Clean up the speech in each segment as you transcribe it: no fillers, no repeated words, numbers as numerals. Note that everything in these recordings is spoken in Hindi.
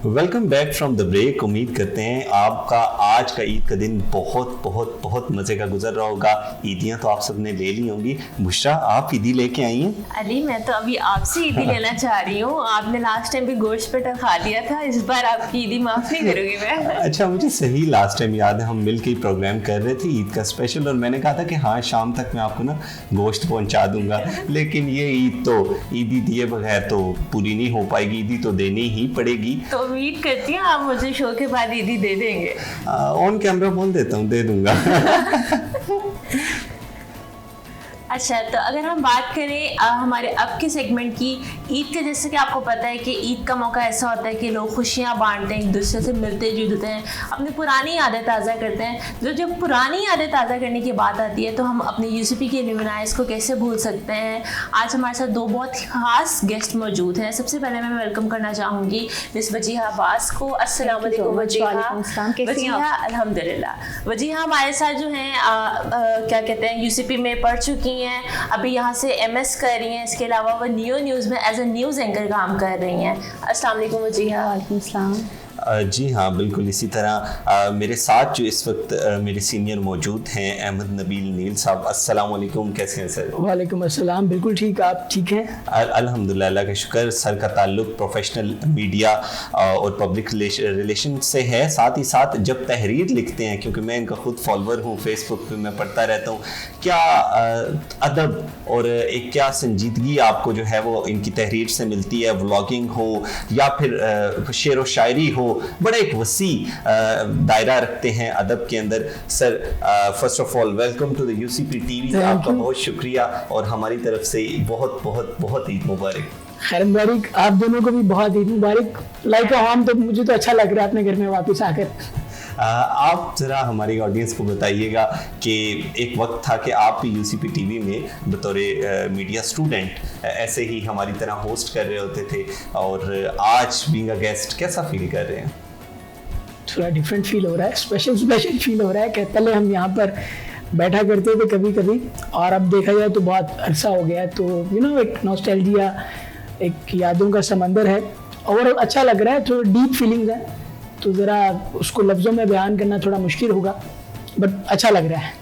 Welcome back from the break. उम्मीद करते हैं आपका आज का ईद का दिन बहुत बहुत बहुत मज़े का गुजर रहा होगा। ईदियाँ तो आप सबने ले ली होंगी। बुशरा, आप ईदी लेके आई हैं? अली, मैं तो अभी आपसे ईदी लेना चाह रही हूँ। आपने लास्ट टाइम भी गोश्त पे खा लिया था, इस बार आपकी ईदी माफ़ नहीं करूँगी मैं। अच्छा, मुझे सही लास्ट टाइम याद है, हम मिल के ही प्रोग्राम कर रहे थे ईद का स्पेशल, और मैंने कहा था कि हाँ शाम तक मैं आपको ना गोश्त पहुँचा दूँगा, लेकिन ये ईद तो ईदी दिए बगैर तो पूरी नहीं हो पाएगी। ईदी तो देनी ही पड़ेगी। तो उम्मीद करती हूँ आप मुझे शो के बाद ईदी दे देंगे। ऑन कैमरा बोल देता हूँ, दे दूंगा। अच्छा, तो अगर हम बात करें हमारे अब के सेगमेंट की, ईद के, जैसे कि आपको पता है कि ईद का मौका ऐसा होता है कि लोग खुशियाँ बांटते हैं, एक दूसरे से मिलते जुलते हैं, अपनी पुरानी यादें ताज़ा करते हैं। जब पुरानी यादें ताज़ा करने की बात आती है तो हम अपने यूसीपी के एलुमनाइज को कैसे भूल सकते हैं। आज हमारे साथ दो बहुत खास गेस्ट मौजूद हैं। सबसे पहले मैं वेलकम करना चाहूँगी मिस वजीहा अब्बास को। अस्सलाम वालेकुम वजीहा। अल्हम्दुलिल्लाह। वजीहा हमारे साथ जो हैं क्या कहते हैं, यूसीपी में पढ़ चुकी हैं, अभी यहाँ से एमएस कर रही हैं। इसके अलावा वो नियो न्यूज़ में एज ए न्यूज़ एंकर काम कर रही हैं। अस्सलाम वालेकुम वजीहा। वालेकुम सलाम। जी हाँ, बिल्कुल इसी तरह मेरे साथ जो इस वक्त मेरे सीनियर मौजूद हैं, अहमद नबील नील साहब। अस्सलाम वालेकुम, कैसे हैं सर? वालेकुम अस्सलाम, बिल्कुल ठीक, आप ठीक हैं? अल्हम्दुलिल्लाह, अल्लाह का शुक्र। सर का ताल्लुक़ प्रोफेशनल मीडिया और पब्लिक रिलेशन से है। साथ ही साथ जब तहरीर लिखते हैं, क्योंकि मैं इनका खुद फॉलोअर हूँ, फेसबुक पे मैं पढ़ता रहता हूँ, क्या अदब और एक क्या संजीदगी आपको जो है वो इनकी तहरीर से मिलती है। व्लॉगिंग हो या फिर शेर व शायरी हो, बड़ा एक वसी दायरा रखते हैं अदब के अंदर। Sir, first of all welcome to the UCP TV. आपका बहुत शुक्रिया और हमारी तरफ से बहुत बहुत बहुत ईद मुबारक। खैर मुबारक, आप दोनों को भी बहुत ईद मुबारक। लाइक हम तो मुझे तो अच्छा लग रहा है अपने घर में वापस आकर। आप ज़रा हमारी ऑडियंस को बताइएगा कि एक वक्त था कि आप भी यूसीपी टीवी में बतौर मीडिया स्टूडेंट ऐसे ही हमारी तरह होस्ट कर रहे होते थे, और आज बीइंग अ गेस्ट कैसा फील कर रहे हैं? थोड़ा डिफरेंट फील हो रहा है, स्पेशल फील हो रहा है कि पहले हम यहाँ पर बैठा करते थे कभी कभी, और अब देखा जाए तो बहुत अरसा हो गया है। तो एक नॉस्टैल्जिया, एक यादों का समंदर है, और अच्छा लग रहा है। थोड़ा डीप फीलिंग्स है, तो ज़रा उसको लफ्ज़ों में बयान करना थोड़ा मुश्किल होगा, बट अच्छा लग रहा है।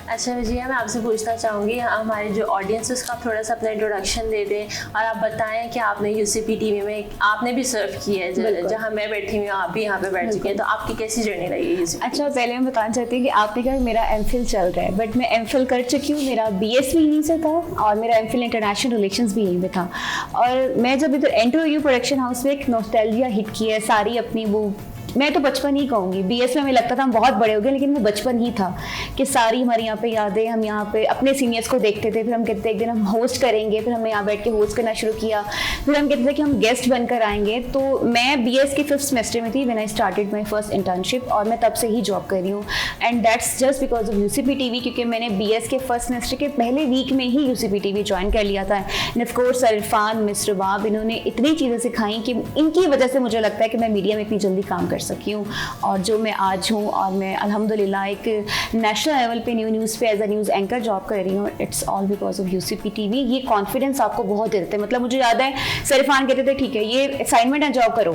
अच्छा वजीहा, मैं आपसे पूछना चाहूँगी, हमारे जो ऑडियंस है उसका आप थोड़ा सा अपना इंट्रोडक्शन दे दें, और आप बताएं कि आपने यूसीपी टीवी में आपने भी सर्व किया है, जहाँ मैं बैठी हुई हूँ आप भी यहाँ पे बैठ चुके हैं, तो आपकी कैसी जर्नी रही है? अच्छा, पहले मैं बताना चाहती हूँ कि आपने कहा मेरा एमफिल चल रहा है, बट मैं एमफिल कर चुकी हूँ। मेरा बीएस भी यहीं से था और मेरा एमफिल इंटरनेशनल रिलेशंस भी यहीं पे था। और मैं जब इधर एंटर हुई प्रोडक्शन हाउस में, एक नॉस्टैल्जिया हिट की है सारी अपनी, वो मैं तो बचपन ही कहूँगी। बीएस में हमें लगता था हम बहुत बड़े हो गए, लेकिन वो बचपन ही था कि सारी हमारी यहाँ पे यादें, हम यहाँ पे अपने सीनियर्स को देखते थे, फिर हम कहते थे एक दिन हम होस्ट करेंगे, फिर हमने यहाँ बैठ के होस्ट करना शुरू किया, फिर हम कहते थे कि हम गेस्ट बनकर आएंगे। तो मैं बीएस के 5th सेमेस्टर में थी when I started my first internship, और मैं तब से ही जॉब कर रही हूँ, and that's just because of UCP TV, क्योंकि मैंने बीएस के 1st सेमेस्टर के पहले वीक में ही यूसीपी टीवी ज्वाइन कर लिया था। End of course sir Irfan, mister बाब, इन्होंने इतनी चीज़ें सिखाई कि इनकी वजह से मुझे लगता है कि मैं मीडिया में इतनी जल्दी काम कर सकी हूँ, और जो मैं आज हूँ। और मैं अल्हम्दुलिल्लाह एक नेशनल लेवल पे न्यूज़ पे as a news anchor job कर रही हूँ। It's all because of UCP TV. ये कॉन्फिडेंस आपको बहुत दे देते हैं। मतलब मुझे याद है सर इरफान कहते थे ठीक है ये असाइनमेंट है, जॉब करो,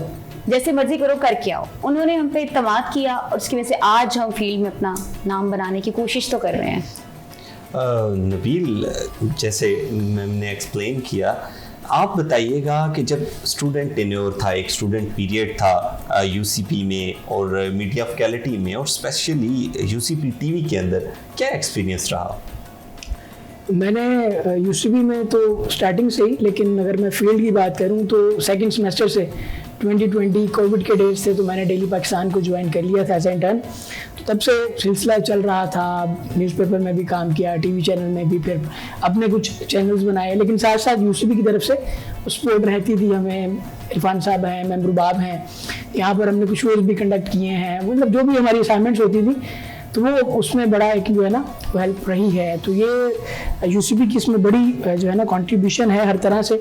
जैसे मर्जी करो, करके आओ। उन्होंने हम पे इत्मीनान किया, और उसकी वजह से आज हम फील्ड में अपना नाम बनाने की कोशिश तो कर रहे हैं। नबील, जैसे मैंने एक्सप्लेन किया, आप बताइएगा कि जब स्टूडेंट टेन्योर था, एक स्टूडेंट पीरियड था यूसीपी में और मीडिया फैकल्टी में, और स्पेशली यूसीपी टीवी के अंदर, क्या एक्सपीरियंस रहा? मैंने यूसीपी में तो स्टार्टिंग से ही, लेकिन अगर मैं फील्ड की बात करूं तो 2nd सेमेस्टर से 2020 कोविड के डेट से तो मैंने डेली पाकिस्तान को ज्वाइन कर लिया था एज इंटर्न। तो तब से सिलसिला चल रहा था, न्यूज़पेपर में भी काम किया, टीवी चैनल में भी, फिर अपने कुछ चैनल्स बनाए, लेकिन साथ साथ यूसीपी की तरफ से सपोर्ट रहती थी हमें। इरफान साहब हैं, मेम्बर बाब हैं, यहाँ पर हमने कुछ शोज़ भी कंडक्ट किए हैं। मतलब जो भी हमारी असाइनमेंट्स होती थी तो वो उसमें बड़ा एक जो है ना वो हेल्प रही है। तो ये यूसीपी की इसमें बड़ी जो है ना कंट्रीब्यूशन है हर तरह से।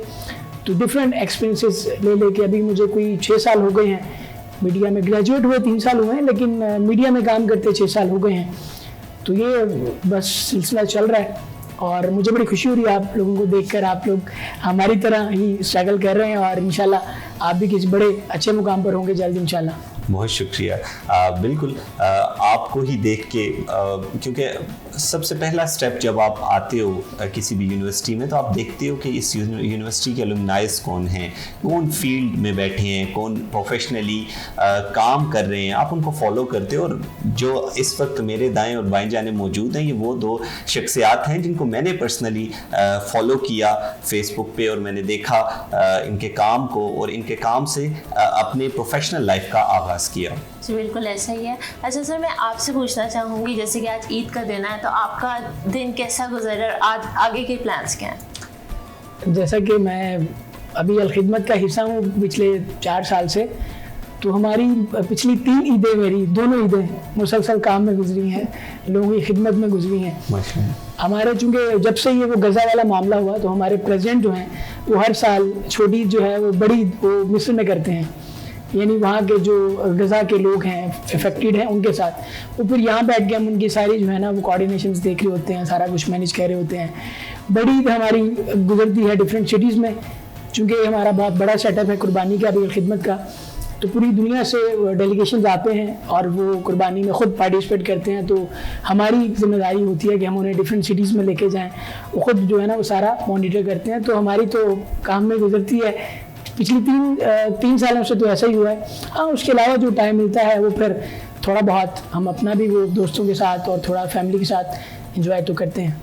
तो डिफरेंट एक्सपीरियंसेस ले लेके अभी मुझे कोई 6 साल हो गए हैं मीडिया में। ग्रेजुएट हुए 3 साल हुए हैं, लेकिन मीडिया में काम करते 6 साल हो गए हैं। तो ये बस सिलसिला चल रहा है, और मुझे बड़ी खुशी हो रही है आप लोगों को देखकर, आप लोग हमारी तरह ही स्ट्रगल कर रहे हैं और इंशाल्लाह आप भी किसी बड़े अच्छे मुकाम पर होंगे जल्द इंशाल्लाह। बहुत शुक्रिया। बिल्कुल आपको ही देख के क्योंकि सबसे पहला स्टेप जब आप आते हो किसी भी यूनिवर्सिटी में तो आप देखते हो कि इस यूनिवर्सिटी के अलुमनाइज कौन हैं, कौन फील्ड में बैठे हैं, कौन प्रोफेशनली काम कर रहे हैं, आप उनको फॉलो करते हो। और जो इस वक्त मेरे दाएं और बाएं जाने मौजूद हैं ये वो दो शख्सियात हैं जिनको मैंने पर्सनली फॉलो किया फेसबुक पे और मैंने देखा इनके काम को और इनके काम से अपने प्रोफेशनल लाइफ का आगाज़ किया। जी बिल्कुल ऐसा ही है। अच्छा सर, मैं आपसे पूछना चाहूँगी जैसे कि आज ईद का दिन है तो आपका दिन कैसा गुजरा और आज आगे के प्लान्स क्या हैं? जैसा कि मैं अभी अलखिदमत का हिस्सा हूँ पिछले 4 साल से, तो हमारी पिछली 3 ईदें, मेरी दोनों ईदें मुसलसल काम में गुजरी हैं, लोगों की खिदमत में गुजरी हैं। हमारे चूँकि जब से ये वो गज़ा वाला मामला हुआ तो हमारे प्रेसिडेंट जो हैं वो हर साल छोटी जो है वो बड़ी वो मिस्र में करते हैं, यानी वहाँ के जो गज़ा के लोग हैं अफेक्टेड हैं उनके साथ, वो फिर यहाँ बैठ के हम उनकी सारी जो है ना वो कोऑर्डिनेशंस देख रहे होते हैं, सारा कुछ मैनेज कर रहे होते हैं। बड़ी हमारी गुजरती है डिफरेंट सिटीज़ में, चूँकि हमारा बहुत बड़ा सेटअप है कुर्बानी का भी खिदमत का, तो पूरी दुनिया से डेलीगेशन आते हैं और वो कुर्बानी में ख़ुद पार्टिसिपेट करते हैं। तो हमारी जिम्मेदारी होती है कि हम उन्हें डिफरेंट सिटीज़ में लेके जाएँ, वो ख़ुद जो है ना वो सारा मॉनिटर करते हैं। तो हमारी तो काम में गुजरती है पिछली 3 सालों से तो ऐसा ही हुआ है। हाँ, उसके अलावा जो टाइम मिलता है वो फिर थोड़ा बहुत हम अपना भी वो दोस्तों के साथ और थोड़ा फैमिली के साथ एंजॉय तो करते हैं।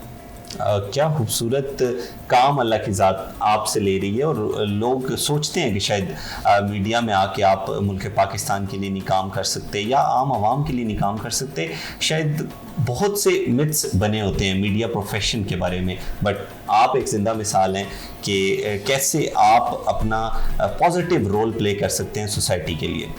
क्या खूबसूरत काम अल्लाह की ज़ात आपसे ले रही है। और लोग सोचते हैं कि शायद मीडिया में आके आप मुल्क पाकिस्तान के लिए नहीं काम कर सकते या आम आवाम के लिए नहीं काम कर सकते। शायद बहुत से मिथ्स बने होते हैं मीडिया प्रोफेशन के बारे में, बट आप एक ज़िंदा मिसाल हैं कि कैसे आप अपना पॉजिटिव रोल प्ले कर सकते हैं सोसाइटी के लिए।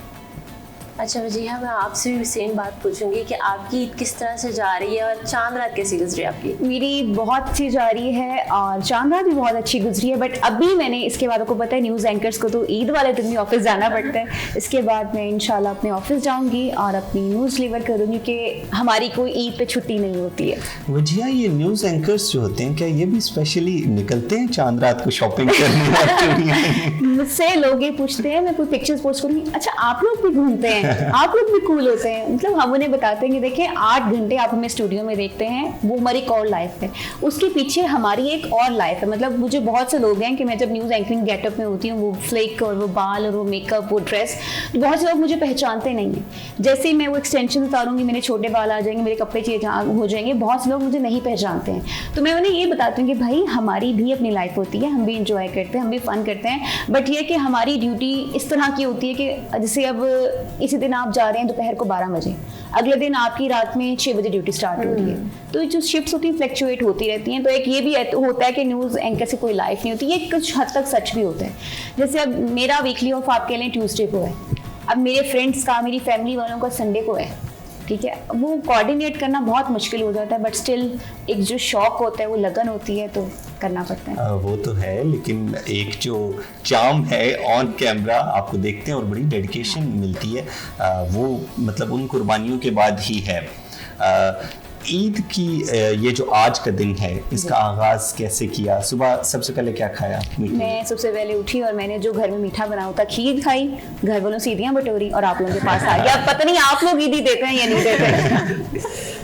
अच्छा वजीहा, मैं आपसे भी सेम बात पूछूंगी कि आपकी ईद किस तरह से जा रही है और चांद रात कैसी गुजरी आपकी? मेरी बहुत अच्छी जा रही है और चांद रात भी बहुत अच्छी गुजरी है, बट अभी मैंने इसके बाद आपको पता है न्यूज़ एंकर्स को तो ईद वाले दिन भी ऑफिस जाना पड़ता है। इसके बाद मैं इंशाल्लाह अपने ऑफिस जाऊंगी और अपनी न्यूज़ डिलीवर करूंगी कि हमारी कोई ईद पे छुट्टी नहीं होती है। वजीहा, ये न्यूज़ एंकर्स जो होते हैं क्या ये भी स्पेशली निकलते हैं चांद रात को शॉपिंग करने? मुझसे लोग ये पूछते हैं, मैं कोई पिक्चर्स पोस्ट करूँगी, अच्छा आप लोग भी घूमते हैं, आप लोग भी कूल होते हैं। मतलब हम उन्हें बताते हैं कि देखिए 8 घंटे आप हमें स्टूडियो में देखते हैं, वो हमारी एक और लाइफ है, उसके पीछे हमारी एक और लाइफ है। मतलब मुझे बहुत से लोग हैं कि मैं जब न्यूज़ एंकरिंग गेटअप में होती हूँ, वो फ्लिक और वो बाल और वो मेकअप वो ड्रेस, तो बहुत से लोग मुझे पहचानते नहीं हैं। जैसे ही मैं वो एक्सटेंशन उतारूंगी मेरे छोटे बाल आ जाएंगे, मेरे कपड़े चेंज हो जाएंगे, बहुत से लोग मुझे नहीं पहचानते हैं। तो मैं उन्हें ये बताती हूँ कि भाई हमारी भी अपनी लाइफ होती है, हम भी इंजॉय करते हैं, हम भी फन करते हैं, बट ये कि हमारी ड्यूटी इस तरह की होती है कि जैसे अब इसी दिन आप जा रहे हैं दोपहर को 12 बजे, अगले दिन आपकी रात में 6 बजे ड्यूटी स्टार्ट हो रही है, तो जो शिफ्ट्स होती हैं फ्लक्चुएट होती रहती हैं। तो एक ये भी होता है कि न्यूज़ एंकर से कोई लाइफ नहीं होती, ये कुछ हद तक सच भी होता है। जैसे अब मेरा वीकली ऑफ आपके लिए ट्यूसडे को है, अब मेरे फ्रेंड्स का, मेरी फैमिली वालों का संडे को है, ठीक है, वो कोऑर्डिनेट करना बहुत मुश्किल हो जाता है, बट स्टिल एक जो शौक होता है वो लगन होती है तो करना पड़ता है। वो तो है, लेकिन एक जो चार्म है ऑन कैमरा आपको देखते हैं और बड़ी डेडिकेशन मिलती है, वो मतलब उन कुर्बानियों के बाद ही है। ईद की ये जो आज का दिन है इसका आगाज़ कैसे किया? सुबह सबसे पहले क्या खाया? मैं सबसे पहले उठी और मैंने जो घर में मीठा बना होता खीर खाई, घर वालों से ईदियाँ बटोरी और आप लोगों के पास आ गया। पता नहीं आप लोग ईदी देते हैं या नहीं देते हैं।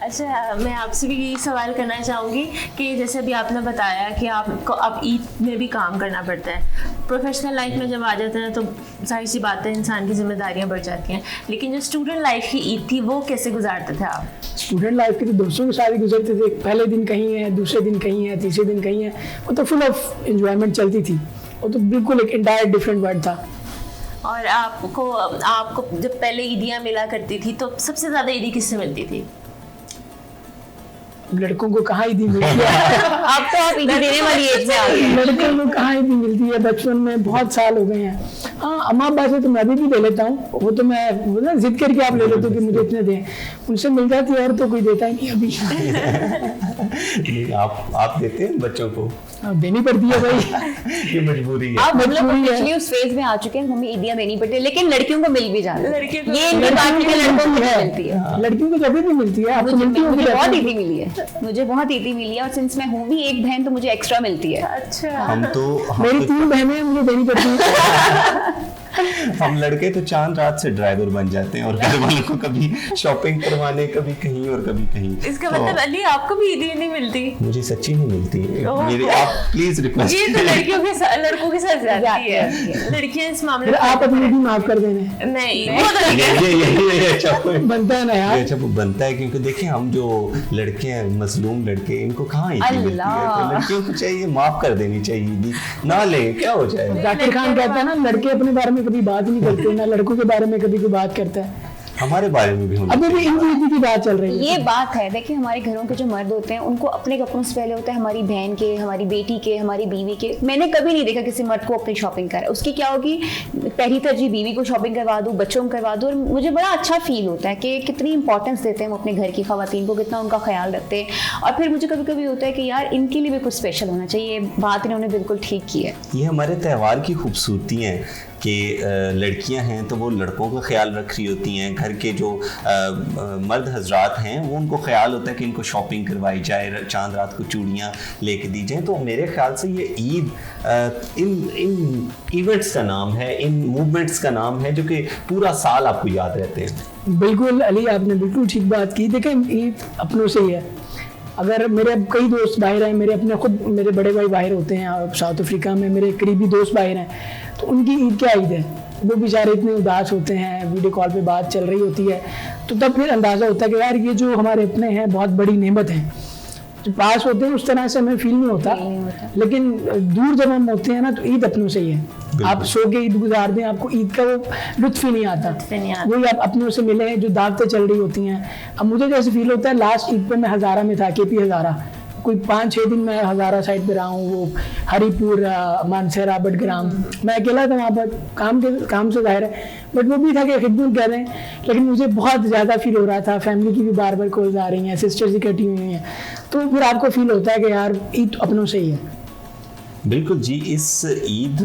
अच्छा, मैं आपसे भी यही सवाल करना चाहूँगी कि जैसे अभी आपने बताया कि आपको अब ईद में भी काम करना पड़ता है, प्रोफेशनल लाइफ में जब आ जाते हैं तो जाहिर सी बात है इंसान की जिम्मेदारियाँ बढ़ जाती हैं, लेकिन जो स्टूडेंट लाइफ की ईद थी वो कैसे गुजारते थे आप? स्टूडेंट लाइफ के तो दोस्तों के साथ ही गुजरते थे, पहले दिन कहीं है, दूसरे दिन कहीं है, तीसरे दिन कहीं है, वो तो फुल ऑफ एंजॉयमेंट चलती थी, वो तो बिल्कुल एक इंटायर डिफरेंट वर्ल्ड था। और आपको जब पहले ईदियाँ मिला करती थी तो सबसे ज़्यादा ईदी किससे मिलती थी? लड़कों को कहाँ ईदी मिलती है? अब तो आप ईदी देने वाली एज में आ गए। लड़कों को कहाँ ईदी मिलती है? बचपन में बहुत साल हो गए हैं, हाँ, अम्मा अब्बा से तो मैं अभी भी ले लेता हूँ, वो तो मैं ना जिद करके आप ले लेते हो कि मुझे इतने दें, उनसे मिल जाती है और तो कोई देता ही नहीं अभी। नहीं, आप देते हैं बच्चों को? देनी पड़ती है भाई, ये मजबूरी है। आप हम लोग पिछली उस फेज में आ चुके हैं, हमें ईदियां देनी पड़ती है, लेकिन लड़कियों को मिल भी जाती है, लड़कियों को ये इनकी बात है, लड़कों को नहीं मिलती है। लड़कियों को कभी भी मिलती है, आपको मिलती होगी? मुझे बहुत ईदी मिली है, मुझे बहुत ईदी मिली है, और सिंस मैं हूँ भी एक बहन तो मुझे एक्स्ट्रा मिलती है। अच्छा, मेरी 3 बहनें, मुझे देनी पड़ती है। हम लड़के तो चांद रात से ड्राइवर बन जाते हैं और घर वालों को कभी शॉपिंग करवाने, कभी कहीं और कभी कहीं। इसका मतलब अली आपको भी ईदी नहीं मिलती? मुझे सच्ची नहीं मिलती मेरी, आप प्लीज रिक्वेस्ट। ये तो लड़कियों के साथ, लड़कों के साथ जाती है, लड़कियां इस मामले में आप अपनी भी माफ कर देने। नहीं, ये अच्छा बनता है ना यार, अच्छा बनता है, क्योंकि देखिए हम जो लड़के हैं, मजलूम लड़के, इनको कहाँ ईदी मिलती है, तो लड़कियों को चाहिए माफ कर देनी चाहिए ईदी, ना ले क्या हो जाए। जाकिर खान कहता है ना, लड़के अपने बारे में कभी बात नहीं करते, ना लड़कों के बारे में कभी कोई बात करता है। हमारे बारे में भी होना अभी भी ईदी की बात चल रही है। ये बात है, देखिए हमारे घरों के जो मर्द होते हैं उनको अपने कपड़ों से पहले होता है हमारी बहन के, हमारी बेटी के, हमारी बीवी के। मैंने कभी नहीं देखा किसी मर्द को अपनी शॉपिंग कर, उसकी क्या होगी, पहली तरजीह बीवी को शॉपिंग करवा दूँ, बच्चों को करवा दूँ, और मुझे बड़ा अच्छा फील होता है कि कितनी इंपॉर्टेंस देते हैं हम अपने घर की खवातीन को, कितना उनका ख्याल रखते हैं। और फिर मुझे कभी कभी होता है कि यार इनके लिए भी कुछ स्पेशल होना चाहिए, ये बात इन्होंने बिल्कुल ठीक की है। ये हमारे त्यौहार की खूबसूरती है कि लड़कियां हैं तो वो लड़कों का ख्याल रख रही होती हैं, घर के जो मर्द हजरात हैं वो उनको ख्याल होता है कि इनको शॉपिंग करवाई जाए, चांद रात को चूड़ियाँ लेके दी जाएँ। तो मेरे ख्याल से ये ईद इन इवेंट्स का नाम है, इन मूवमेंट्स का नाम है जो कि पूरा साल आपको याद रहते हैं। बिल्कुल अली, आपने बिल्कुल ठीक बात की। देखें, ईद अपनों से ही है। अगर मेरे कई दोस्त बाहर हैं, मेरे अपने खुद मेरे बड़े भाई बाहर होते हैं साउथ अफ्रीका में, मेरे करीबी दोस्त बाहर हैं, तो उनकी ईद क्या ईद है, वो बेचारे इतने उदास होते हैं, वीडियो कॉल पे बात चल रही होती है, तो तब फिर अंदाज़ा होता है कि यार ये जो हमारे अपने हैं बहुत बड़ी नेमत है। जो पास होते हैं उस तरह से हमें फील नहीं होता, लेकिन दूर जब हम होते हैं ना तो ईद अपनों से ही है। आप सो के ईद गुजार दें, आपको ईद का वो लुत्फ ही नहीं आता, वही आप अपनों से मिले, जो दावतें चल रही होती हैं। अब मुझे जैसे फील होता है, लास्ट ईद पे मैं हज़ारा में था, KP हज़ारा, कोई 5-6 दिन मैं हज़ारा साइड पे रहा हूँ, वो हरीपुर, मानसेरा, बटग्राम, मैं अकेला था वहाँ पर, काम से जाहिर है, बट वो भी था कि खिदमत कर रहे हैं, लेकिन मुझे बहुत ज़्यादा फील हो रहा था। फैमिली की भी बार बार कॉल्स आ रही हैं, सिस्टर्स इकट्ठी हुई हैं, तो फिर आपको फील होता है कि यार ईद अपनों से ही है। बिल्कुल जी, इस ईद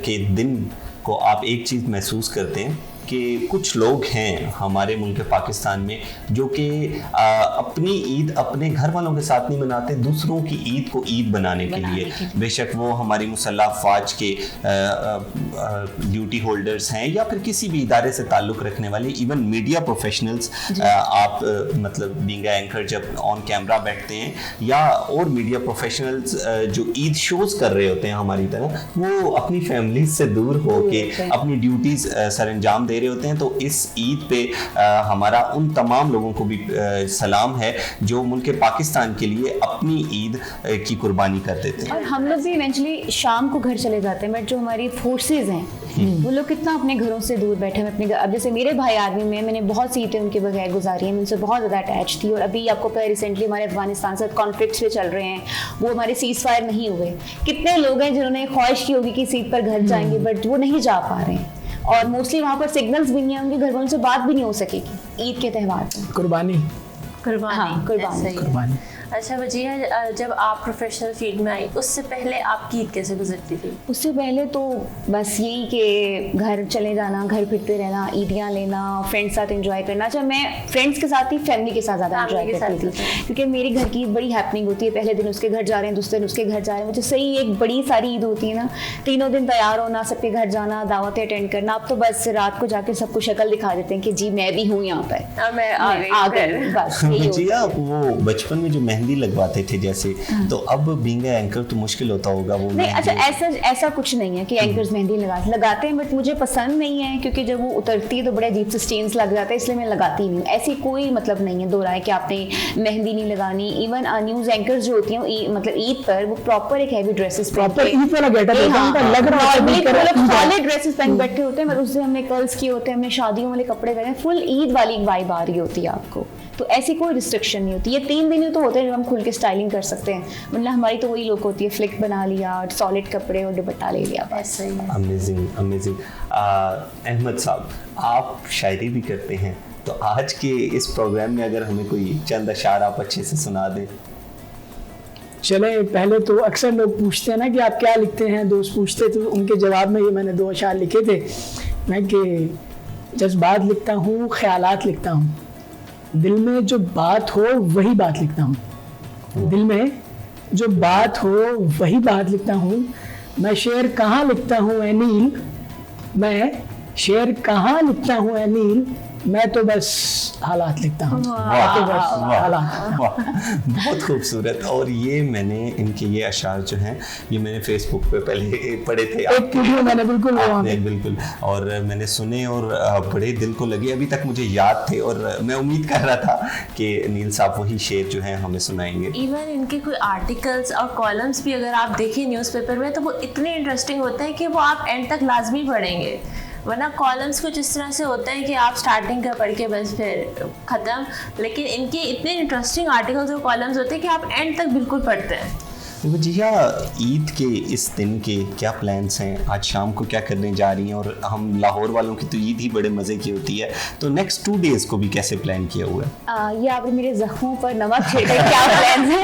के दिन को आप एक चीज़ महसूस करते हैं कि कुछ लोग हैं हमारे मुल्क पाकिस्तान में जो कि अपनी ईद अपने घर वालों के साथ नहीं मनाते, दूसरों की ईद को ईद बनाने के लिए, बेशक वो हमारी मुसल्लह अफवाज के ड्यूटी होल्डर्स हैं या फिर किसी भी इदारे से ताल्लुक़ रखने वाले, इवन मीडिया प्रोफेशनल्स, आप मतलब बीइंग एंकर जब ऑन कैमरा बैठते हैं, या और मीडिया प्रोफेशनल्स जो ईद शोज़ कर रहे होते हैं हमारी तरह, वो अपनी फैमिली से दूर होके अपनी ड्यूटीज़ सर अंजाम दे रहे होते हैं। तो इस ईद पे हमारा उन तमाम लोगों को भी सलाम है जो मुल्क पाकिस्तान के लिए अपनी ईद की कुर्बानी कर देते हैं। और हम लोग भी इवेंचुअली शाम को घर चले जाते हैं, बट जो हमारी फोर्सेज हैं वो लोग कितना अपने घरों से दूर बैठे हैं अपने। अब जैसे मेरे भाई आर्मी में, मैंने बहुत सी ईदें उनके बगैर गुजारी हैं, मैं उनसे बहुत ज़्यादा अटैच थी। और अभी आपको पता है रिसेंटली हमारे अफगानिस्तान से कॉन्फ्लिक्ट्स पे चल रहे हैं, वो हमारे सीज फायर नहीं हुए। कितने लोग हैं जिन्होंने ख्वाहिश की होगी कि इस ईद पर घर जाएंगे, बट वो नहीं जा पा रहे हैं, और मोस्टली वहाँ पर सिग्नल्स भी नहीं है, उनके घर वालों से बात भी नहीं हो सकेगी ईद के त्यौहार पर। कुर्बानी। हाँ, कुर्बानी। अच्छा वजीहा, जब आप प्रोफेशनल फील्ड में आई उससे पहले आपकी ईद कैसे गुजरती थी? उससे पहले तो बस यही कि घर चले जाना, घर फिरते रहना, ईदियाँ लेना, फ्रेंड्स साथ एंजॉय करना। अच्छा, मैं फ्रेंड्स के साथ ही फैमिली के साथ ज़्यादा एंजॉय करती थी, क्योंकि मेरी घर की ईद बड़ी हैपनिंग होती है। पहले दिन उसके घर जा रहे हैं, दूसरे दिन उसके घर जा रहे हैं, मुझे सही एक बड़ी सारी ईद होती है ना, तीनों दिन तैयार होना, सबके घर जाना, दावतें अटेंड करना। अब तो बस रात को जाकर सबको शक्ल दिखा देते हैं कि जी मैं भी हूँ यहाँ पर, मैं आ गई बस। जी, आप वो बचपन में जो मेहंदी लगवाते थे जैसे, तो अब बीइंग एंकर तो मुश्किल होता होगा वो नहीं। अच्छा, ऐसा कुछ नहीं है कि एंकर्स मेहंदी लगाते हैं, बट मुझे पसंद नहीं है, क्योंकि जब वो उतरती है तो बड़े अजीब से स्टेन्स लग जाते हैं, इसलिए मैं लगाती नहीं हूँ। ऐसी कोई मतलब नहीं है दो राय कि आपने मेहंदी नहीं लगानी। इवन न्यूज़ एंकर्स जो होती हैं मतलब ईद पर, वो प्रॉपर एक हैवी ड्रेसेस प्रॉपर ईद वाला गेटअप होता है, लग रहा है सॉलिड ड्रेसेस पहन बैठे होते हैं, मतलब उससे हमने कर्ल्स किए होते हैं, हमने शादियों वाले कपड़े पहने, फुल ईद वाली वाइब आ रही होती है आपको। तो ऐसी कोई रिस्ट्रिक्शन नहीं होती। ये 3 दिन ही तो होते हैं जब हम खुल के स्टाइलिंग कर सकते हैं, मतलब हमारी तो वही लुक होती है, फ्लिक बना लिया, सॉलिड कपड़े और दुपट्टा ले लिया, बस। सही है। Amazing amazing. अहमद साहब, आप शायरी भी करते हैं, तो आज के इस प्रोग्राम में अगर हमें कोई चंद अशार आप अच्छे से सुना दें। चले, पहले तो अक्सर लोग पूछते हैं ना कि आप क्या लिखते हैं, दोस्त पूछते, तो उनके जवाब में ये मैंने 2 अशार लिखे थे मैं कि जज्बात लिखता हूँ, ख्यालात लिखता हूँ, दिल में जो बात हो वही बात लिखता हूँ, दिल में जो बात हो वही बात लिखता हूँ, मैं शेर कहाँ लिखता हूँ ए नील, मैं शेर कहाँ लिखता हूँ ए नील, मैं तो बस हालात लिखता हूँ। वाह, तो बस वाह, हालात। वाह, बहुत खूबसूरत। और ये मैंने इनके ये अशार जो हैं ये मैंने फेसबुक पे पहले पढ़े थे, एक वीडियो मैंने बिल्कुल बिल्कुल, और मैंने सुने और बड़े दिल को लगे, अभी तक मुझे याद थे और मैं उम्मीद कर रहा था कि नील साहब वही शेर जो है हमें सुनाएंगे। इवन इनके कोई आर्टिकल्स और कॉलम्स भी अगर आप देखें न्यूज़पेपर में तो वो इतने इंटरेस्टिंग होते हैं कि वो आप एंड तक लाजमी पढ़ेंगे, वरना कॉलम्स कुछ इस तरह से होता है कि आप स्टार्टिंग का पढ़ के बस फिर ख़त्म, लेकिन इनके इतने इंटरेस्टिंग आर्टिकल्स और कॉलम्स होते हैं कि आप एंड तक बिल्कुल पढ़ते हैं। जिया, ईद के इस दिन के क्या प्लान्स हैं, आज शाम को क्या करने जा रही हैं, और हम लाहौर वालों की तो ईद ही बड़े मज़े की होती है, तो नेक्स्ट 2 डेज़ को भी कैसे प्लान किया हुआ है? ये आपने मेरे जख्मों पर नमक छिड़का, क्या प्लान है।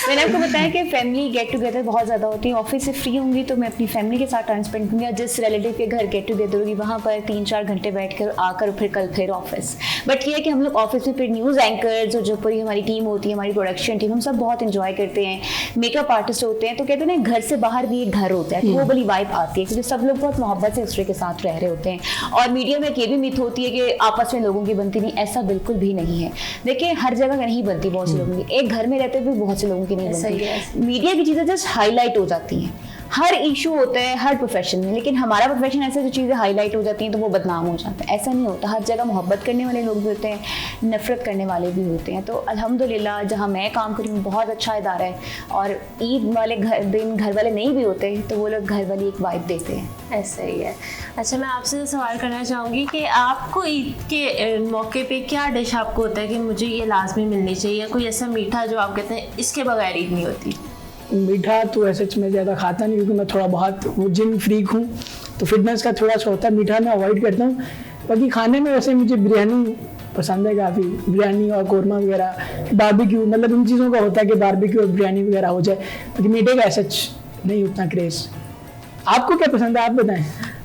मैंने आपको बताया कि फैमिली गेट टुगेदर बहुत ज़्यादा होती है, ऑफिस से फ्री होंगी तो मैं अपनी फैमिली के साथ टाइम स्पेंड करूँगी, जिस रिलेटिव के घर गेट टुगेदर होगी वहाँ पर 3-4 घंटे बैठ कर आकर फिर कल फिर ऑफिस। बट ये है कि हम लोग ऑफिस में फिर न्यूज़ एंकर्स और जो पूरी हमारी टीम होती है, हमारी प्रोडक्शन टीम, हम सब बहुत इंजॉय करते हैं, मेकअप आर्टिस्ट होते हैं, तो कहते हैं ना घर से बाहर भी एक घर होता है, तो वो बड़ी वाइब आती है क्योंकि सब लोग बहुत मोहब्बत से एक दूसरे के साथ रह रहे होते हैं। और मीडिया में ये भी मिथ होती है कि आपस में लोगों की बनती नहीं, ऐसा बिल्कुल भी नहीं है। देखिए हर जगह नहीं बनती बहुत से लोगों की, एक घर में रहते हुए बहुत से लोगों की नहीं बनती। मीडिया की चीज़ें जस्ट हाईलाइट हो जाती हैं, हर इशू होता है हर प्रोफेशन में, लेकिन हमारा प्रोफेशन ऐसे जो चीज़ें हाईलाइट हो जाती हैं तो वो बदनाम हो जाता है, ऐसा नहीं होता। हर जगह मोहब्बत करने वाले लोग भी होते हैं, नफरत करने वाले भी होते हैं। तो अल्हम्दुलिल्लाह जहाँ मैं काम कर रही हूँ बहुत अच्छा इदारा है, और ईद वाले दिन घर वाले नहीं भी होते तो वो लोग घर वाली एक वाइब देते हैं। ऐसा ही है। अच्छा, मैं आपसे सवाल करना चाहूँगी कि आपको ईद के मौके पे क्या डिश आपको होता है कि मुझे ये लाजमी मिलनी चाहिए, या कोई ऐसा मीठा जो आप कहते हैं इसके बगैर ईद नहीं होती? मीठा तो ऐसे मैं ज़्यादा खाता नहीं क्योंकि मैं थोड़ा बहुत वो जिम फ्रीक हूँ, तो फिटनेस का थोड़ा सा होता है, मीठा मैं अवॉइड करता हूँ। बाकी खाने में वैसे मुझे बिरयानी पसंद है काफ़ी, बिरयानी और कौरमा वगैरह, बारबेक्यू, मतलब इन चीज़ों का होता है कि बारबेक्यू और बिरयानी वगैरह हो जाए। बाकी मीठे का ऐसा नहीं उतना क्रेज़। आपको क्या पसंद है, आप बताएं?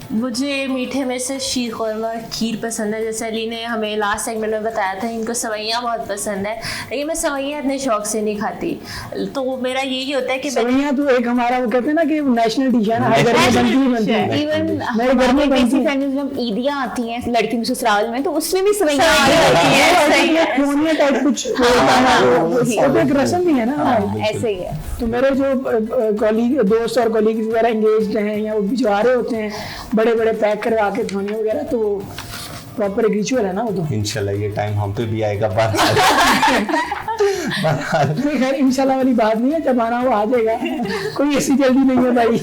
मुझे मीठे में से शीर खुरमा और खीर पसंद है। जैसे अली ने हमें लास्ट सेगमेंट में बताया था इनको सवैयाँ बहुत पसंद है, लेकिन मैं सवैयाँ इतने शौक से नहीं खाती। तो मेरा यही होता है कि सवैयाँ तो एक हमारा वो कहते हैं ना कि नेशनल डिश है ना, हर घर में बनती है। इवन मेरे घर में बेसिक फैमिलीज में ईदियाँ आती हैं लड़की ससुराल में, तो उसमें भी सवैयाँ आती हैं, टाइप कुछ एक रस्म भी है ना, ऐसे ही है। तो मेरे जो कॉलीग दोस्त और कॉलीग वगैरह एंगेज्ड हैं या वो भिजवारे होते हैं बड़े बड़े पैक करवा के धोने वगैरह, तो प्रॉपर एक रिचुअल है ना वो। तो इंशाल्लाह ये टाइम हम पे भी आएगा। खैर इंशाल्लाह वाली बात नहीं है, जब आना वो आ जाएगा, कोई ऐसी जल्दी नहीं है भाई।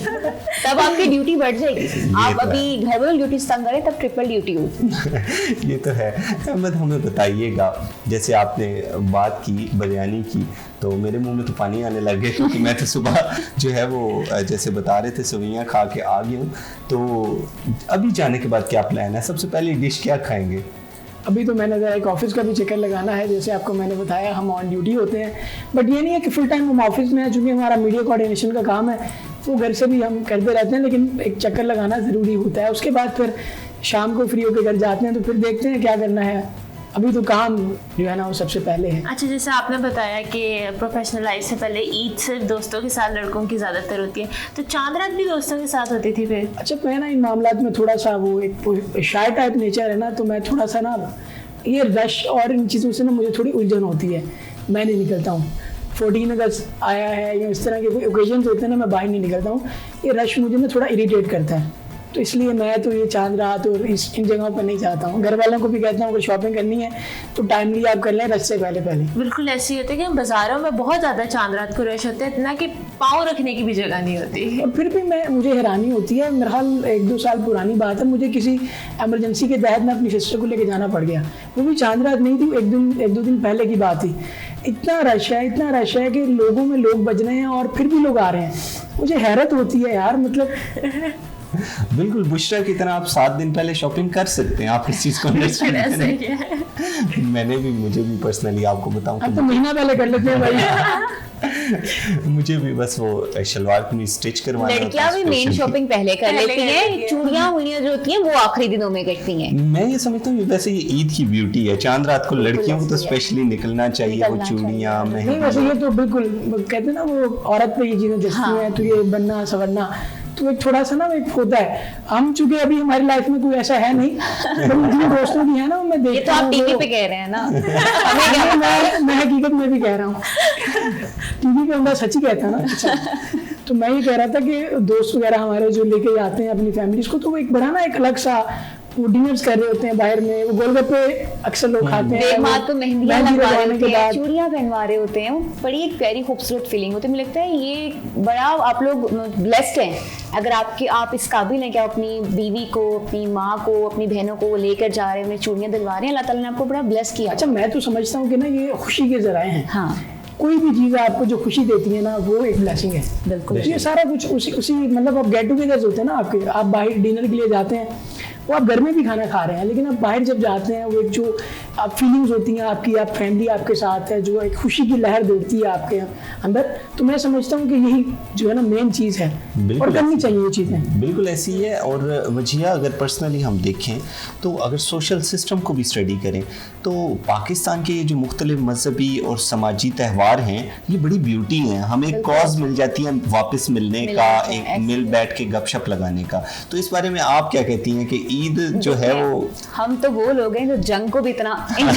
तब आपकी ड्यूटी बढ़ जाएगी, आप अभी घर वाली ड्यूटी तंग करें तब ट्रिपल ड्यूटी होगी। ये तो है। अहमद हमें बताइएगा, जैसे आपने बात की बिरयानी की तो मेरे मुंह में तो पानी आने लग गया, क्योंकि मैं तो सुबह जो है वो जैसे बता रहे थे सवैयाँ खा के आ गया हूँ। तो अभी जाने के बाद क्या प्लान है, सबसे पहले डिश क्या खाएंगे? अभी तो मैंने ज़रा एक ऑफिस का भी चक्कर लगाना है, जैसे आपको मैंने बताया हम ऑन ड्यूटी होते हैं, बट ये नहीं है कि फुल टाइम हम ऑफिस में हैं, चूँकि हमारा मीडिया कोऑर्डिनेशन का काम है तो घर से भी हम करते रहते हैं, लेकिन एक चक्कर लगाना ज़रूरी होता है। उसके बाद फिर शाम को फ्री होकर घर जाते हैं, तो फिर देखते हैं क्या करना है। अभी तो काम जो है ना वो सबसे पहले है। अच्छा, जैसे आपने बताया कि प्रोफेशनल लाइफ से पहले ईद सिर्फ दोस्तों के साथ लड़कों की ज़्यादातर होती है, तो चांद रात भी दोस्तों के साथ होती थी फिर? अच्छा, मैं ना इन मामलात में थोड़ा सा वो एक शाय टाइप नेचर है ना, तो मैं थोड़ा सा ना ये रश और इन चीज़ों से ना मुझे थोड़ी उलझन होती है, मैं नहीं निकलता हूँ। 14 अगस्त आया है या इस तरह के कोई ओकेजन होते हैं ना, मैं बाहर नहीं निकलता हूँ। ये रश मुझे ना थोड़ा इरिटेट करता है, तो इसलिए मैं तो ये चांद रात और इन जगहों पर नहीं जाता हूँ। घर वालों को भी कहता हूँ अगर शॉपिंग करनी है तो टाइमली आप कर लें, रश से पहले। बिल्कुल ऐसे ही होता है कि बाज़ारों में बहुत ज़्यादा चांद रात को रश होते हैं, इतना कि पाँव रखने की भी जगह नहीं होती। और फिर भी मुझे हैरानी होती है, मेरा हाल 1-2 साल पुरानी बात है, मुझे किसी एमरजेंसी के तहत मैं अपनी सिस्टर को लेकर जाना पड़ गया। वो भी चांद रात नहीं थी, 1-2 दिन पहले की बात थी। इतना रश है कि लोगों में लोग बज रहे हैं और फिर भी लोग आ रहे हैं। मुझे हैरत होती है यार, मतलब बिल्कुल बुशरा की तरह आप 7 दिन पहले शॉपिंग कर सकते हैं, आप इस चीज़ को अंडरस्टैंड करें। मुझे भी पर्सनली आपको बताऊं अब तो महीना पहले कर लेते हैं भाई। मुझे भी बस वो शलवार कमीज स्टिच करवाना। लड़कियां भी मेन शॉपिंग पहले कर लेती हैं, चूड़ियां वुड़ियां जो होती हैं वो आखिरी दिनों में करती हैं। मैं ये समझता हूँ वैसे ये ईद की ब्यूटी है, चांद रात को लड़कियों को तो स्पेशली निकलना चाहिए, वो चूड़ियां नहीं वैसे ये तो बिल्कुल कहते हैं ना वो औरत पे ये चीजें जचती हैं, तो ये बनना संवरना तो एक थोड़ा सा ना एक होता है। हम चूंकि अभी हमारी लाइफ में कोई ऐसा है नहीं, जिन दोस्तों की है ना मैं देखता हूँ। ये तो आप टीवी पे कह रहे हैं ना। मैं हकीकत में भी कह रहा हूँ, टीवी पे मैं सच ही कहता ना। तो मैं ये कह रहा था कि दोस्त वगैरह हमारे जो लेके जाते हैं अपनी फैमिलीज को, तो वो एक बड़ा ना एक अलग सा वो डिनर्स कर रहे होते हैं बाहर में, वो गोलगप्पे अक्सर लोग खाते हैं, माँ तो मेहंदियाँ लगवा रहे होते हैं, बाद चूड़ियाँ पहनवा रहे होते हैं, बड़ी एक प्यारी खूबसूरत फीलिंग होती है। मुझे लगता है ये बड़ा आप लोग ब्लेस्ड हैं अगर आप इस काबिल हैं कि आप अपनी बीवी को, अपनी माँ को, अपनी बहनों को लेकर जा रहे हैं, उन्हें चूड़ियाँ दिलवा रहे हैं। अल्लाह ताला ने आपको बड़ा ब्लेस किया। अच्छा मैं तो समझता हूँ कि ना ये खुशी के जराए हैं। हाँ, कोई भी चीज़ आपको जो खुशी देती है ना वो एक ब्लेसिंग है। बिल्कुल ये सारा कुछ उसी मतलब आप गेट टुगेदर्स होते हैं ना आपके, आप बाहर डिनर के लिए जाते हैं, वो आप घर में भी खाना खा रहे हैं, लेकिन आप बाहर जब जाते हैं वो एक जो आप फीलिंग्स होती हैं आपकी, आप फैमिली आपके साथ है, जो एक खुशी की लहर दौड़ती है आपके अंदर, तो मैं समझता हूँ कि यही जो है ना मेन चीज़ है और करनी चाहिए ये चीज़ें। बिल्कुल ऐसी है। और वजिया अगर पर्सनली हम देखें तो अगर सोशल सिस्टम को भी स्टडी करें तो पाकिस्तान के ये जो मुख्तलिफ मजहबी और समाजी त्यौहार हैं ये बड़ी ब्यूटी हैं, हमें एक कॉज मिल जाती है वापस मिलने का, एक मिल बैठ के गपशप लगाने का। तो इस बारे में आप क्या कहती हैं कि ईद जो है वो, हम तो वो लोग हैं जो जंग को भी इतना एंजॉय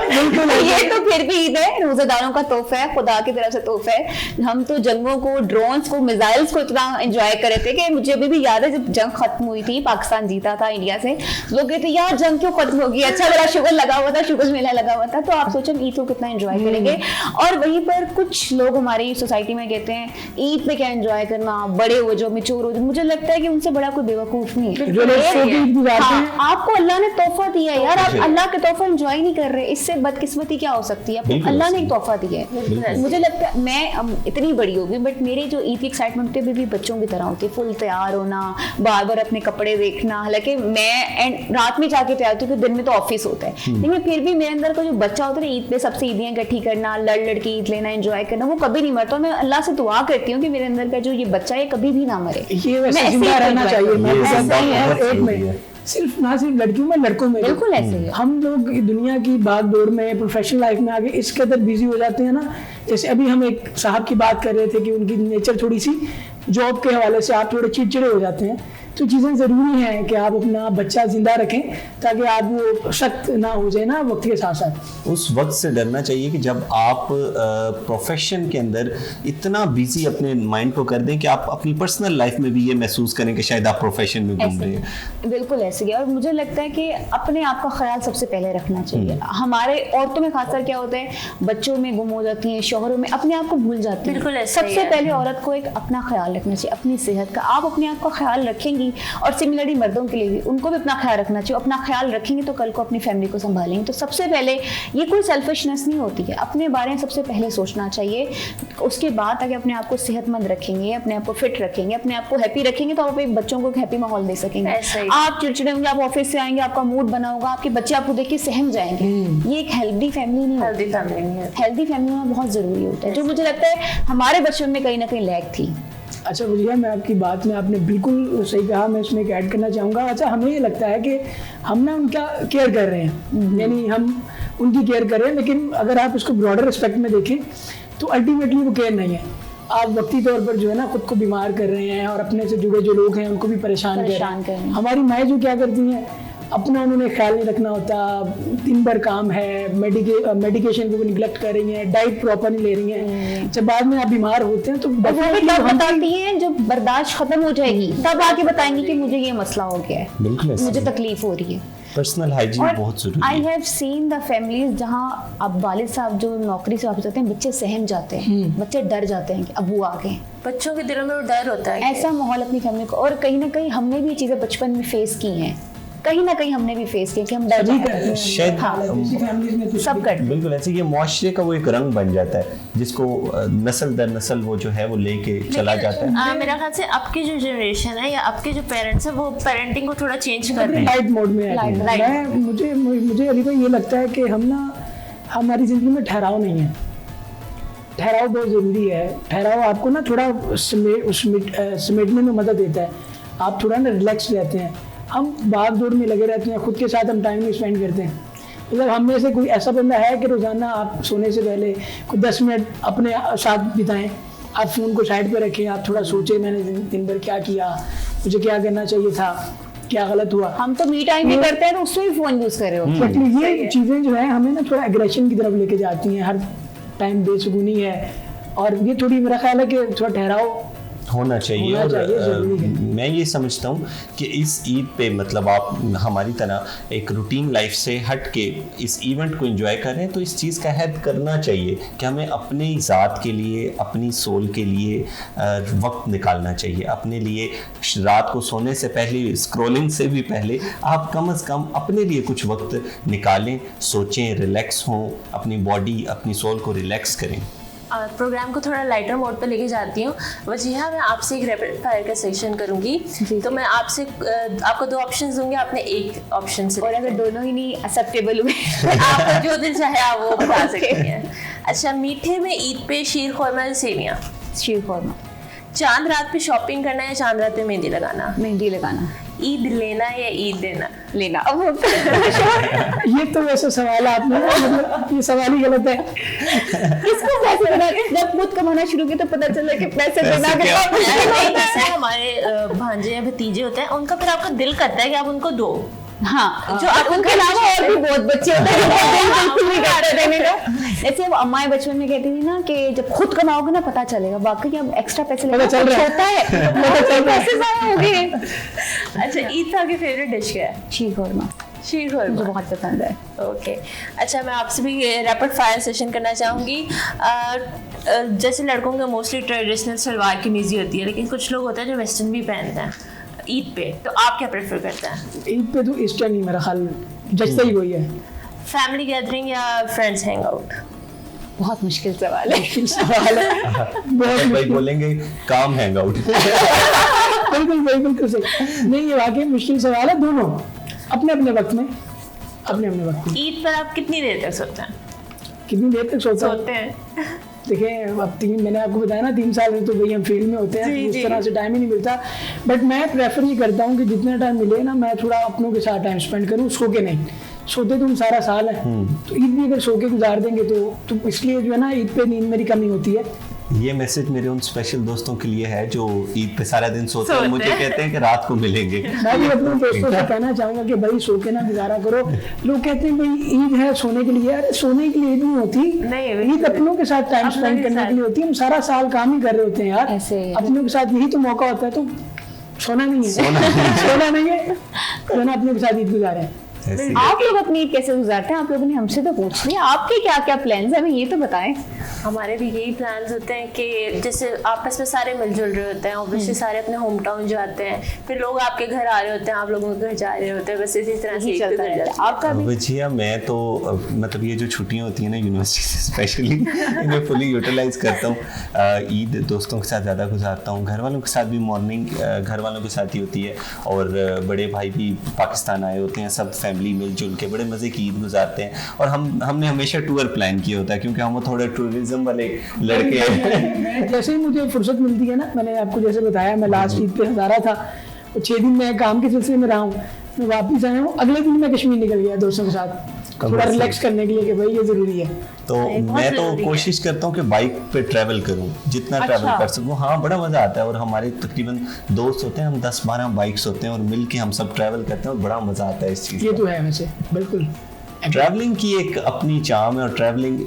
करेंगे। ये तो फिर भी ईद है, रोजेदारों का तोहफा है, खुदा की तरफ से तोहफा है। हम तो जंगों को, ड्रोन्स को, मिसाइल्स को इतना एंजॉय कर रहे थे कि मुझे अभी भी याद है जब जंग खत्म हुई थी, पाकिस्तान जीता था इंडिया से, लोग कहते यार जंग क्यों खत्म होगी, अच्छा बड़ा शुगर लगा हुआ था, शुगर मेला लगा हुआ था। तो आप सोचो ईद को कितना एंजॉय करेंगे। और वहीं पर कुछ लोग हमारी सोसाइटी में कहते हैं ईद पे क्या एंजॉय करना, बड़े हो जो, मिच्योर हो जो। मुझे लगता है कि उनसे बड़ा कोई बेवकूफ नहीं है। आपको अल्लाह ने तोहफा दिया है यार, आप अल्लाह के तोहफा एंजॉय नहीं कर रहे, इससे बदकिस्मती क्या हो सकती है। आपको अल्लाह ने एक तोहफा दिया है। मुझे लगता है मैं इतनी बड़ी हो गई बट मेरे जो ईद की एक्साइटमेंट होती है भी बच्चों की तरह होती है, फुल तैयार होना, बार बार अपने कपड़े देखना। हालांकि मैं रात में जाके तैयार होती हूँ, दिन में तो ऑफिस होता है, लेकिन फिर भी मेरे अंदर का जो बच्चा होता है ईद पे सबसे ईदियाँ इकट्ठी करना, लड़ के ईद लेना, एंजॉय करना, वो कभी नहीं मरता। मैं अल्लाह से दुआ करती हूँ कि मेरे अंदर का जो ये बच्चा है कभी भी ना मरे, ये वैसे जिंदा रहना चाहिए। सिर्फ ना सिर्फ लड़कियों में, लड़कों में बिल्कुल ऐसे ही। हम लोग दुनिया की भाग दौड़ में, प्रोफेशनल लाइफ में आगे इस कदर बिजी हो जाते हैं ना। जैसे अभी हम एक साहब की बात कर रहे थे कि उनकी नेचर थोड़ी सी जॉब के हवाले से आप थोड़े चिड़चिड़े हो जाते हैं, तो चीज़ें ज़रूरी हैं कि आप अपना बच्चा जिंदा रखें ताकि आप वो सख्त ना हो जाए ना वक्त के साथ साथ। उस वक्त से डरना चाहिए कि जब आप प्रोफेशन के अंदर इतना बिजी अपने माइंड को कर दें कि आप अपनी पर्सनल लाइफ में भी ये महसूस करें कि शायद आप प्रोफेशन में घूम रहे हैं। बिल्कुल ऐसे ही। और मुझे लगता है कि अपने आप का ख्याल सबसे पहले रखना चाहिए। हमारे औरतों में खासकर क्या होता है, बच्चों में गुम हो जाती हैं, शौहरों में अपने आप को भूल जाती है। सबसे पहले औरत को एक अपना ख्याल रखना चाहिए, अपनी सेहत का। आप अपने आप का ख्याल रखेंगी और सिमिलरली मर्दों के लिए भी उनको भी अपना ख्याल रखना चाहिए। अपना ख्याल रखेंगे तो कल को अपनी फैमिली को संभालेंगे। तो सबसे पहले ये कोई सेल्फिशनेस नहीं होती है, अपने बारे में सबसे पहले सोचना चाहिए। उसके बाद अगर अपने आप को सेहतमंद रखेंगे, अपने आप को फिट रखेंगे, अपने आप को हैप्पी रखेंगे तो आप अपने बच्चों को हैप्पी माहौल दे सकेंगे। आप चिड़चिड़े होंगे, आप ऑफिस से आएंगे, आपका मूड बना होगा, आपके बच्चे आपको देख के सहम जाएंगे। ये एक हेल्दी फैमिली नहीं होती। हेल्दी फैमिली में बहुत जरूरी होता है, जो मुझे लगता है हमारे बचपन में कहीं ना कहीं लैग थी। अच्छा भैया, मैं आपकी बात में, आपने बिल्कुल सही कहा, मैं इसमें एक ऐड करना चाहूँगा। अच्छा, हमें ये लगता है कि हम ना उनका केयर कर रहे हैं, यानी हम उनकी केयर कर रहे हैं, लेकिन अगर आप उसको ब्रॉडर रिस्पेक्ट में देखें तो अल्टीमेटली वो केयर नहीं है। आप वक्ती तौर पर जो है ना खुद को बीमार कर रहे हैं और अपने से जुड़े जो लोग हैं उनको भी परेशान कर रहे हैं। हमारी माएँ जो क्या करती हैं, अपना उन्होंने ख्याल नहीं रखना होता, दिन भर काम है, मेडिकेशन को निगलेक्ट कर रही हैं, डाइट प्रॉपर नहीं ले रही हैं। जब बाद में आप बीमार होते हैं तो वो भी तब बताती हैं जब बर्दाश्त खत्म हो जाएगी, तब आके बताएंगी कि मुझे ये मसला हो गया है, मुझे तकलीफ हो रही है। पर्सनल हाइजीन बहुत जरूरी है। I have seen the families जहाँ अब वालिद साहब जो नौकरी से वापस आते हैं, बच्चे सहम जाते हैं, बच्चे डर जाते हैं कि अबू आ गए। बच्चों के दिलों में डर होता है, ऐसा माहौल अपनी फैमिली को। और कहीं ना कहीं हमने भी ये चीज़ें बचपन में फेस की हैं। कहीं ना कहीं हमने भी फेस किया कि हम डर सभी करते हैं, शायद फैमिलीज में तो सब करते हैं। बिल्कुल ऐसे ये मुआशरे का वो एक रंग बन जाता है जिसको नस्ल दर नस्ल वो जो है वो लेके चला जाता है। मेरा ख्याल से अब की जो जनरेशन है या अब के जो पेरेंट्स है वो पेरेंटिंग को थोड़ा चेंज कर रहे हैं। लाइट मोड में है। मुझे अली भाई ये लगता है कि हम ना हमारी ज़िंदगी में ठहराव नहीं है। ठहराव बहुत ज़रूरी है। ठहराव आपको ना थोड़ा समेटने में मदद देता है। आप थोड़ा ना रिलैक्स रहते हैं। हम भाग दौड़ में लगे रहते हैं, खुद के साथ हम टाइम नहीं स्पेंड करते हैं। मतलब हम में से कोई ऐसा बंदा है कि रोज़ाना आप सोने से पहले कुछ 10 मिनट अपने साथ बिताएं, आप फ़ोन को साइड पे रखें, आप थोड़ा सोचें मैंने दिन भर क्या किया, मुझे क्या करना चाहिए था, क्या गलत हुआ। हम तो मी टाइम भी करते हैं तो उसमें भी फोन यूज कर रहे हो। ये चीज़ें जो है हमें ना थोड़ा एग्रेशन की तरफ लेके जाती हैं। हर टाइम बेसुकूनी है और ये थोड़ी मेरा ख्याल है कि थोड़ा ठहराव होना चाहिए। और ज़रूरी है। मैं ये समझता हूँ कि इस ईद पे मतलब आप हमारी तरह एक रूटीन लाइफ से हट के इस इवेंट को एंजॉय कर रहे हैं तो इस चीज़ का अहद करना चाहिए कि हमें अपनी ज़ात के लिए, अपनी सोल के लिए वक्त निकालना चाहिए। अपने लिए रात को सोने से पहले, स्क्रॉलिंग से भी पहले आप कम से कम अपने लिए कुछ वक्त निकालें, सोचें, रिलैक्स हों, अपनी बॉडी, अपनी सोल को रिलैक्स करें। प्रोग्राम को थोड़ा लाइटर मोड पे लेके जाती हूँ। वजीहा, मैं आपसे एक रैपिड फायर का सेशन करूँगी। तो मैं आपसे आपको 2 ऑप्शंस दूंगी, आपने एक ऑप्शन से, और अगर दोनों ही नहीं एक्सेप्टेबल हुए आपको जो दिल चाहे आप वो बता सकती हैं। अच्छा, मीठे में ईद पे शीर खुरमा या सेवियाँ? शीर खुरमा। चांद रात पे शॉपिंग करना या चांद रात पे मेहंदी लगाना? मेहंदी लगाना। ईद लेना या ईद देना? लेना। अब ये तो वैसे सवाल आपने मतलब ये सवाल ही गलत है। किसको पैसे देना? जब खुद कमाना शुरू किया तो पता चला कि पैसे देना जैसे हमारे भांजे या भतीजे होते हैं, उनका फिर आपका दिल करता है कि आप उनको दो। हाँ, जो आप उनके अलावा और भी बहुत बच्चे होते हैं बिल्कुल नहीं करते देने का। जैसे अब अम्माएं बचपन में कहती थी ना कि जब खुद कमाओगे ना पता चलेगा वाकई अब एक्स्ट्रा पैसे लेना चल रहा होता है, पैसे ज़्यादा हो गए। अच्छा, ईद का आपकी फेवरेट डिश क्या है? शीर खुरमा। शीर खुरमा मुझे बहुत पसंद है। ओके। अच्छा, मैं आपसे भी रैपिड फायर सेशन करना चाहूँगी। जैसे लड़कों का मोस्टली ट्रेडिशनल सलवार कमीज़ होती है, लेकिन कुछ लोग होते हैं जो वेस्टर्न भी पहनते हैं ईद पे, तो आप क्या प्रेफर करते हैं? ईद पे तो ईस्टर नहीं, मेरा ख्याल जैसा ही वही है। फैमिली गैदरिंग या फ्रेंड्स हैंग आउट? बहुत मुश्किल सवाल है। मुश्किल सवाल है, बहुत भाई मुश्किल। बोलेंगे काम हैंग आउट। बिल्कुल सही। नहीं, ये वाकई मुश्किल सवाल है। दोनों अपने अपने वक्त में, अपने अपने वक्त में। ईद पर आप कितनी देर तक सोते हैं? कितनी देर तक सोते हैं? देखिए, अब मैंने आपको बताया ना 3 साल में तो भाई हम फील्ड में होते हैं, उस तरह से टाइम ही नहीं मिलता। बट मैं प्रेफर ये करता हूँ कि जितना टाइम मिले ना, मैं थोड़ा अपनों के साथ टाइम स्पेंड करूँ, सो के नहीं। सोते तो हम सारा साल है, तो ईद भी अगर सो के गुजार देंगे तो इसलिए जो है ना ईद पे नींद मेरी कमी होती है। ये मैसेज मेरे उन स्पेशल दोस्तों के लिए है जो ईद पे सारा दिन सोते हैं, मुझे कहते हैं कि रात को मिलेंगे। मैं भी अपने दोस्तों से कहना चाहूँगा कि भाई सो के ना गुजारा करो। लोग कहते हैं भाई ईद है सोने के लिए, अरे सोने के लिए ईद नहीं होती, ईद अपनों के साथ टाइम स्पेंड करने के लिए होती है। हम सारा साल काम ही कर रहे होते हैं यार, अपनों के साथ यही तो मौका होता है, तो सोना नहीं है, सोना नहीं है, तो ना अपनों के साथ ईद गुजारे। आप लोग अपनी ईद कैसे गुजारते हैं? आप लोगों ने हमसे तो पूछ लिया, आपके क्या क्या प्लान्स हैं, हमें ये तो बताएं। हमारे भी यही प्लान्स होते हैं कि जैसे आपस में सारे मिलजुल रहे होते हैं, ऑब्वियसली सारे अपने होम टाउन जाते हैं, फिर लोग आपके घर आ रहे होते हैं, आप लोगों के घर जा रहे होते हैं, बस इसी तरह से चलता रहता है। आपका भी? वजिया, मैं तो मतलब ये जो छुट्टियां होती हैं ना यूनिवर्सिटी से स्पेशली, मैं फुली यूटिलाइज करता हूँ। ईद दोस्तों के साथ ज़्यादा गुजारता हूँ, घर वालों के साथ भी मॉर्निंग घर वालों के साथ ही होती है, और बड़े भाई भी पाकिस्तान आए होते हैं, सब फैमिली मिलजुल के बड़े मज़े की ईद गुजारते हैं। और हमने हमेशा टूर प्लान किया होता है क्योंकि हम थोड़े टूरिज्म वाले लड़के हैं। जैसे ही मुझे फुर्सत मिलती है ना, मैंने आपको जैसे बताया मैं लास्ट ईद पे हज़ारा था, 6 दिन मैं काम के सिलसिले में रहा हूँ, मैं वापस आया हूँ, अगले दिन मैं कश्मीर निकल गया दोस्तों के साथ थोड़ा रिलैक्स करने के लिए कि भाई ये ज़रूरी है। तो मैं तो कोशिश करता हूँ कि बाइक पे ट्रैवल करूँ, जितना ट्रैवल कर सकूँ। हाँ, बड़ा मज़ा आता है, और हमारे तकरीबन दोस्त होते हैं, हम 10-12 बाइक्स होते हैं और मिल के हम सब ट्रैवल करते हैं और बड़ा मज़ा आता है इस चीज़। ये तो है वैसे बिल्कुल, ट्रैवलिंग की एक अपनी चार्म है, और ट्रैवलिंग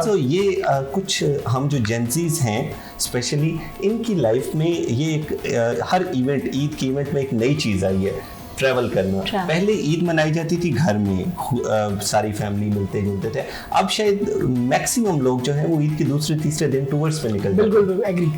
तो ये कुछ हम जो जेंजीज हैं स्पेशली, इनकी लाइफ में ये एक हर इवेंट, ईद के इवेंट में एक नई चीज़ आई है, ट्रैवल करना। पहले ईद मनाई जाती थी घर में, सारी फैमिली मिलते जुलते थे। अब शायद मैक्सिमम लोग जो है वो ईद के दूसरे तीसरे दिन टूर्स पे निकल जाते हैं। बिल्कुल एग्री।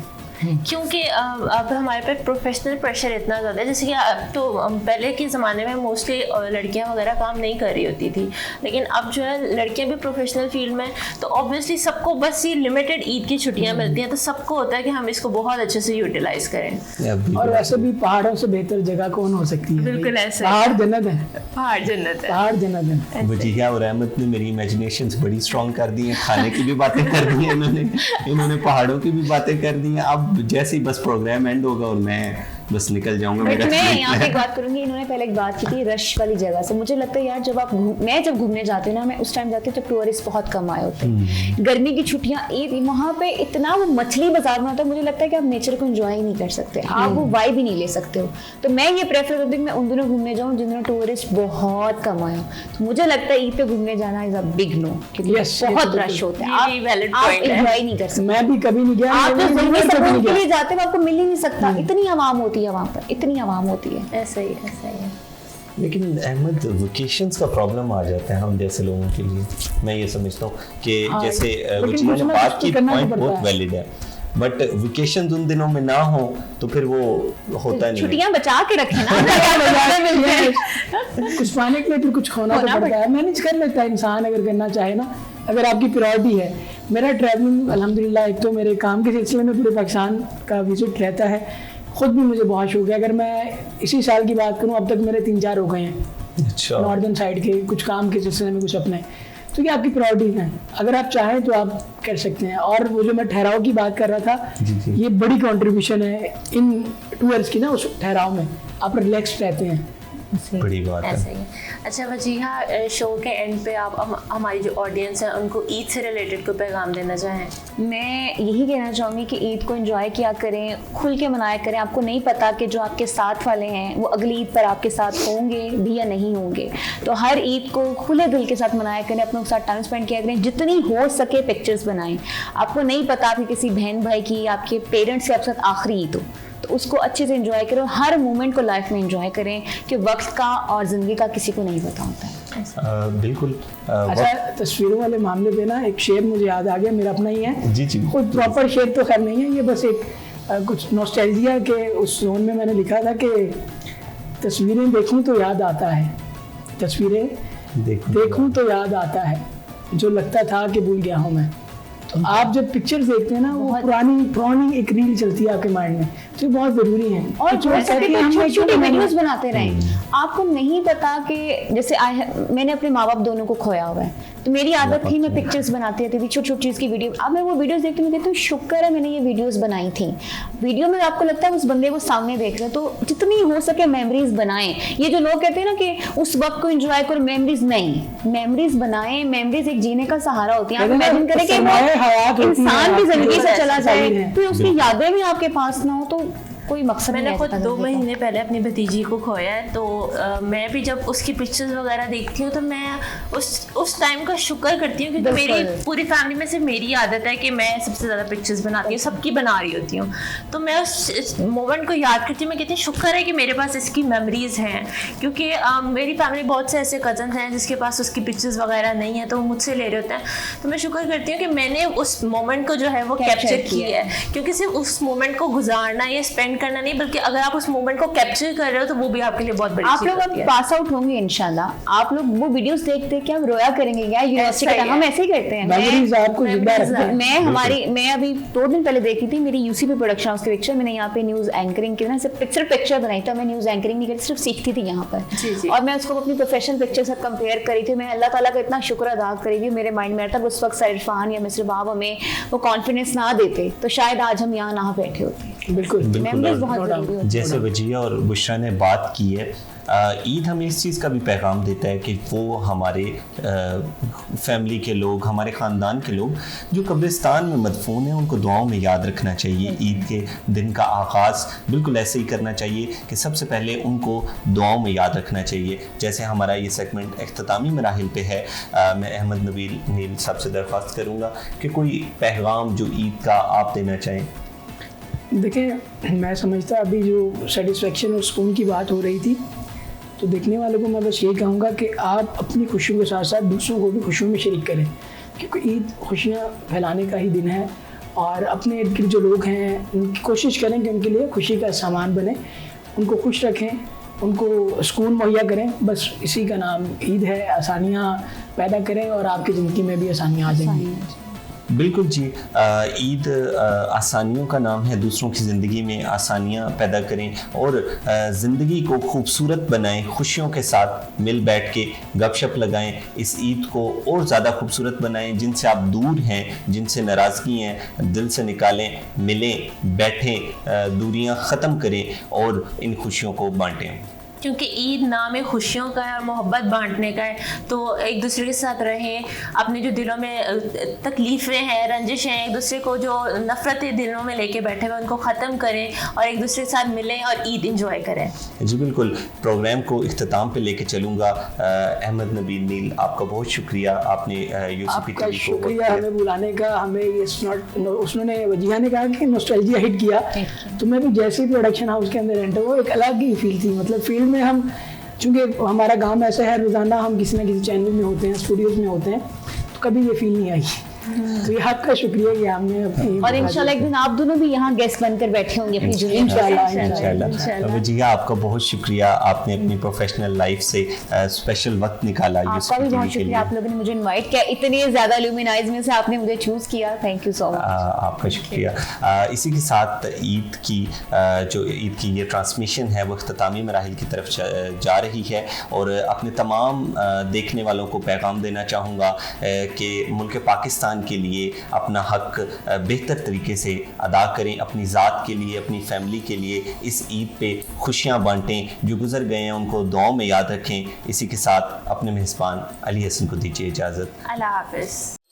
क्योंकि अब हमारे पे प्रोफेशनल प्रेशर इतना ज़्यादा है, जैसे कि अब तो पहले के ज़माने में मोस्टली लड़कियां वगैरह काम नहीं कर रही होती थी, लेकिन अब जो है लड़कियां भी प्रोफेशनल फील्ड में, तो ऑब्वियसली सबको बस ये लिमिटेड ईद की छुट्टियां मिलती हैं, तो सबको होता है कि हम इसको बहुत अच्छे से यूटिलाइज करें। और वैसे भी पहाड़ों से बेहतर जगह कौन हो सकती है? बिल्कुल ऐसा, पहाड़ जन्नत है, पहाड़ जन्नत है, पहाड़ जन्नत है। वजीहा और अहमद ने मेरी इमेजिनेशंस बड़ी स्ट्रॉन्ग कर दी हैं, खाने की भी बातें कर दी हैं इन्होंने पहाड़ों की भी बातें कर दी हैं। अब जैसे ही बस प्रोग्राम एंड होगा और मैं बस निकल जाऊंगा। मैं यहाँ पे एक बात करूंगी, इन्होंने पहले एक बात की थी रश वाली जगह से। मुझे लगता है यार जब आप मैं जब घूमने जाती हूँ ना, मैं उस टाइम जाती हूँ जब टूरिस्ट बहुत कम आए होते हैं, गर्मी की छुट्टियाँ, ईद, वहाँ पे इतना वो मछली बाजार में होता है, मुझे लगता है कि आप नेचर को एंजॉय ही नहीं कर सकते, आप वो वाइब ही नहीं ले सकते हो। तो मैं ये प्रेफर करती हूँ कि मैं उन दिनों घूमने जाऊँ जिन दिनों टूरिस्ट बहुत कम आए हो। तो मुझे लगता है ईद पे घूमने जाना इज अ बिग नो, क्योंकि बहुत रश होता है, आप एंजॉय नहीं कर सकते। मैं भी कभी नहीं गया, आप तो के लिए जाते हो, आपको मिल ही नहीं सकता, इतनी आवाम होती है वहाँ पर, इतनी आवाम होती है। ऐसा ही है। लेकिन अहमद वेकेशंस का प्रॉब्लम आ जाता है हम जैसे लोगों के लिए। मैं ये समझता हूँ कि जैसे वजीहा ने बात की, पॉइंट बहुत वैलिड है, बट वेकेशन उन दिनों में ना हो तो फिर वो होता नहीं। छुट्टियां बचा के रखें ना, कुछ पाने के लिए फिर कुछ खोना तो पड़ता है, मैनेज कर लेता है इंसान अगर करना चाहे ना, अगर आपकी प्रायोरिटी है। मेरा ट्रैवलिंग अल्हम्दुलिल्लाह, एक तो मेरे काम के सिलसिले में पूरे पाकिस्तान का विजिट रहता है, खुद भी मुझे बहुत शौक है। अगर मैं इसी साल की बात करूं, अब तक मेरे 3-4 हो गए हैं। अच्छा। नॉर्दर्न साइड के, कुछ काम के सिलसिले में, कुछ अपने। तो ये आपकी प्रायोरिटीज हैं, अगर आप चाहें तो आप कर सकते हैं। और वो जो मैं ठहराव की बात कर रहा था, ये बड़ी कंट्रीब्यूशन है इन टूर्स की ना, उस ठहराव में आप रिलैक्स रहते हैं, बड़ी बात है। अच्छा वजीहा, शो के एंड पे आप हमारी जो ऑडियंस है उनको ईद से रिलेटेड कोई पैगाम देना चाहें? मैं यही कहना चाहूँगी कि ईद को एंजॉय किया करें, खुल के मनाया करें। आपको नहीं पता कि जो आपके साथ वाले हैं वो अगली ईद पर आपके साथ होंगे भी या नहीं होंगे, तो हर ईद को खुले दिल के साथ मनाया करें, अपनों के साथ टाइम स्पेंड किया करें, जितनी हो सके पिक्चर्स बनाएं। आपको नहीं पता आपकी किसी बहन भाई की, आपके पेरेंट्स की आपके साथ आखिरी ईद हो, तो उसको अच्छे से एंजॉय करो, हर मोमेंट को लाइफ में एंजॉय करें, कि वक्त का और ज़िंदगी का किसी को नहीं पता होता है। बिल्कुल। अच्छा, तस्वीरों वाले मामले पे ना एक शेर मुझे याद आ गया, मेरा अपना ही है। जी। कोई प्रॉपर शेर तो खैर नहीं है, ये बस एक कुछ नॉस्टैल्जिया के उस जोन में मैंने लिखा था कि तस्वीरें देखूं तो याद आता है, तस्वीरें देखूं तो याद आता है, जो लगता था कि भूल गया हूँ मैं। तो आप जब पिक्चर्स देखते हैं ना, वो पुरानी एक रील चलती है आपके माइंड में, तो बहुत जरूरी है। और छोटी वीडियोस बनाते रहें। आपको नहीं पता कि जैसे मैंने अपने माँ बाप दोनों को खोया हुआ है, तो मेरी आदत थी मैं पिक्चर्स बनाती रहती थी, छोटी छोटी चीज़ की वीडियो। अब मैं वो वीडियोस देखती हूँ, कहती हूँ शुक्र है मैंने ये वीडियोस बनाई थी। वीडियो में आपको लगता है उस बंदे को सामने देख रहे हो, तो जितनी हो सके मेमोरीज बनाएं। ये जो लोग कहते हैं ना कि उस वक्त को एंजॉय करो, मेमोरीज नहीं, मेमोरीज बनाएं। मेमोरीज एक जीने का सहारा होती है। आप इमेजिन करें कि वो इंसान की जिंदगी से चला जाए, तो उसकी यादें भी आपके पास ना हो, तो कोई मकसद नहीं। मैंने खुद 2 महीने पहले अपनी भतीजी को खोया है, तो मैं भी जब उसकी पिक्चर्स वगैरह देखती हूँ तो मैं उस टाइम का शुक्र करती हूँ, क्योंकि मेरी पूरी फैमिली में से मेरी आदत है कि मैं सबसे ज़्यादा पिक्चर्स बनाती हूँ, सबकी बना रही होती हूँ। तो मैं उस मोमेंट को याद करती हूँ, मैं कहती हूँ शुक्र है कि मेरे पास इसकी मेमोरीज़ हैं, क्योंकि मेरी फैमिली बहुत से ऐसे कज़न हैं जिसके पास उसकी पिक्चर्स वगैरह नहीं है, तो वो मुझसे ले रहे होते हैं। तो मैं शुक्र करती हूँ कि मैंने उस मोमेंट को जो है वो कैप्चर किया है, क्योंकि सिर्फ उस मोमेंट को गुजारना या स्पेंड करना नहीं, बल्कि अगर आप उस मोमेंट को कैप्चर कर रहे हो तो वो भी आपके लिए बहुत बड़ी आप लोग अब पास आउट होंगे इंशाल्लाह, आप लोग वो वीडियोस देख देख के आप रोया करेंगे यार, यूनिवर्सिटी का हम ऐसे ही करते हैं। मैं अभी 2 दिन पहले देखी थी मेरी यूसीपी प्रोडक्शन हाउस की पिक्चर। मैंने यहाँ पे न्यूज एंकरिंग की ना, सिर्फ पिक्चर बनाई था, मैं न्यूज एंकरिंग नहीं करती, सिर्फ सीखती थी यहाँ पर, और मैं उसको अपनी प्रोफेशनल पिक्चर से कंपेयर करी थी। मैं अल्लाह ताला का इतना शुक्र अदा करी थी, मेरे माइंड में था उस वक्त सर इरफान या मिस्टर बाब हमें वो कॉन्फिडेंस ना देते तो शायद आज हम यहाँ ना बैठे होते। बिल्कुल। जैसे वजीहा और बुशरा ने बात की है, ईद हमें इस चीज़ का भी पैगाम देता है कि वो हमारे फैमिली के लोग, हमारे ख़ानदान के लोग जो कब्रिस्तान में मदफून हैं, उनको दुआओं में याद रखना चाहिए। ईद के दिन का आगाज़ बिल्कुल ऐसे ही करना चाहिए कि सबसे पहले उनको दुआओं में याद रखना चाहिए। जैसे हमारा ये सेगमेंट इख्तितामी मराहिल पे है, मैं अहमद नबील नील साहब से दरख्वास्त करूँगा कि कोई पैगाम जो ईद का आप देना चाहें। देखिए, मैं समझता अभी जो सेटिस्फेक्शन और सुकून की बात हो रही थी, तो देखने वालों को मैं बस यही कहूँगा कि आप अपनी खुशियों के साथ साथ दूसरों को भी खुशियों में शरीक करें, क्योंकि ईद खुशियाँ फैलाने का ही दिन है। और अपने इर्द गिर्द जो लोग हैं उनकी कोशिश करें कि उनके लिए खुशी का सामान बने, उनको खुश रखें, उनको सुकून मुहैया करें। बस इसी का नाम ईद है। आसानियाँ पैदा करें और आपकी ज़िंदगी में भी आसानियाँ आ जाएंगी। बिल्कुल जी, ईद आसानियों का नाम है, दूसरों की ज़िंदगी में आसानियाँ पैदा करें और ज़िंदगी को खूबसूरत बनाएं, खुशियों के साथ मिल बैठ के गपशप लगाएं, इस ईद को और ज़्यादा खूबसूरत बनाएं। जिनसे आप दूर हैं, जिनसे नाराज़गी हैं, दिल से निकालें, मिलें, बैठें, दूरियां ख़त्म करें और इन खुशियों को बांटें। क्योंकि ईद नाम है खुशियों का है और मोहब्बत बांटने का है, तो एक दूसरे के साथ रहें। अपने जो दिलों में तकलीफ़ें हैं, रंजिश हैं, एक दूसरे को जो नफ़रतें दिलों में लेके बैठे हुए उनको ख़त्म करें और एक दूसरे के साथ मिलें और ईद इंजॉय करें। जी बिल्कुल। प्रोग्राम को इख्तिताम पे लेके चलूँगा। अहमद नबील नील, आपका बहुत शुक्रिया, आपने यूसीपी आपका टीवी को शुक्रिया हमें बुलाने का। हमें ये उसने वजीहा ने कहा कि नॉस्टैल्जिया हिट किया, तो मैं भी जैसे ही प्रोडक्शन हाउस के अंदर एंटर, वो एक अलग ही फील थी। मतलब फील्ड में हम, चूँकि हमारा काम ऐसा है, रोज़ाना हम किसी न किसी चैनल में होते हैं, स्टूडियोज में होते हैं, तो कभी ये फील नहीं आई। तो ये आपका शुक्रिया कि हमने अपनी, और इंशाल्लाह एक दिन आप दोनों भी यहाँ गेस्ट बनकर बैठे होंगे अपनी जुड़ी। इंशाल्लाह। वजीहा, आपका बहुत शुक्रिया, आपने अपनी प्रोफेशनल लाइफ से स्पेशल वक्त निकाला। आपका भी बहुत शुक्रिया, आप लोगों ने मुझे इनवाइट किया, इतने ज़्यादा लुमिनाइज में से आपने मुझे चूज़ किया, थैंक यू सो मच। आपका शुक्रिया। इसी के साथ ईद की ये ट्रांसमिशन है वो इख्तितामी मराहिल की तरफ जा रही है और अपने तमाम देखने वालों को पैगाम देना चाहूँगा कि मुल्क पाकिस्तान के लिए अपना हक बेहतर तरीके से अदा करें, अपनी ज़ात के लिए, अपनी फैमिली के लिए इस ईद पे खुशियाँ बांटें। जो गुजर गए हैं उनको दुआओं में याद रखें। इसी के साथ अपने मेज़बान अली हसन को दीजिए इजाज़त। अल्लाह हाफ़िज़।